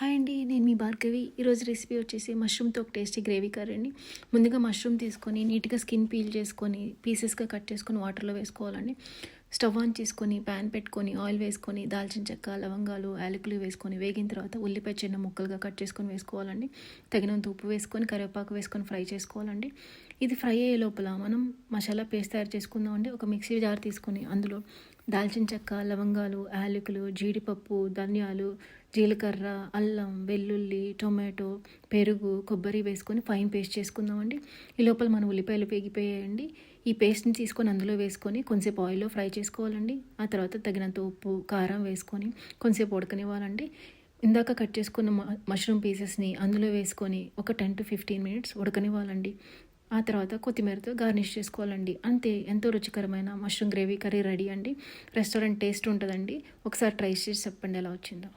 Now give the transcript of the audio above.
Hi అండి, నేను మీ భార్గవి. ఈరోజు రెసిపీ వచ్చేసి మష్రూమ్తో ఒక టేస్టీ గ్రేవీ కర్రీ అండి. ముందుగా మష్రూమ్ తీసుకొని నీట్గా స్కిన్ పీల్ చేసుకొని పీసెస్గా కట్ చేసుకొని వాటర్లో వేసుకోవాలండి. స్టవ్ ఆన్ చేసుకొని ప్యాన్ పెట్టుకొని ఆయిల్ వేసుకొని దాల్చిన చెక్క, లవంగాలు, యాలకులు వేసుకొని వేగిన తర్వాత ఉల్లిపాయ చిన్న ముక్కలుగా కట్ చేసుకొని వేసుకోవాలండి. తగినంత ఉప్పు వేసుకొని కరివేపాకు వేసుకొని ఫ్రై చేసుకోవాలండి. ఇది ఫ్రై అయ్యే లోపల మనం మసాలా పేస్ట్ తయారు చేసుకుందామండి. ఒక మిక్సీ జార్ తీసుకొని అందులో దాల్చిన చెక్క, లవంగాలు, యాలకులు, జీడిపప్పు, ధనియాలు, జీలకర్ర, అల్లం, వెల్లుల్లి, టొమాటో, పెరుగు, కొబ్బరి వేసుకొని ఫైన్ పేస్ట్ చేసుకుందామండి. ఈ లోపల మన ఉల్లిపాయలు వేగిపోయాయండి. ఈ పేస్ట్ని తీసుకొని అందులో వేసుకొని కొంచెంసేపు ఆయిల్లో ఫ్రై చేసుకోవాలండి. ఆ తర్వాత తగినంత ఉప్పు, కారం వేసుకొని కొంచెంసేపు ఉడకనివ్వాలండి. ఇందాక కట్ చేసుకున్న మష్రూమ్ పీసెస్ని అందులో వేసుకొని ఒక 10 to 15 minutes ఉడకనివ్వాలండి. ఆ తర్వాత కొత్తిమీరతో గార్నిష్ చేసుకోవాలండి. అంతే, ఎంతో రుచికరమైన మష్రూమ్ గ్రేవీ కర్రీ రెడీ అండి. రెస్టారెంట్ టేస్ట్ ఉంటుందండి. ఒకసారి ట్రై చేసి చెప్పండి ఎలా వచ్చిందో.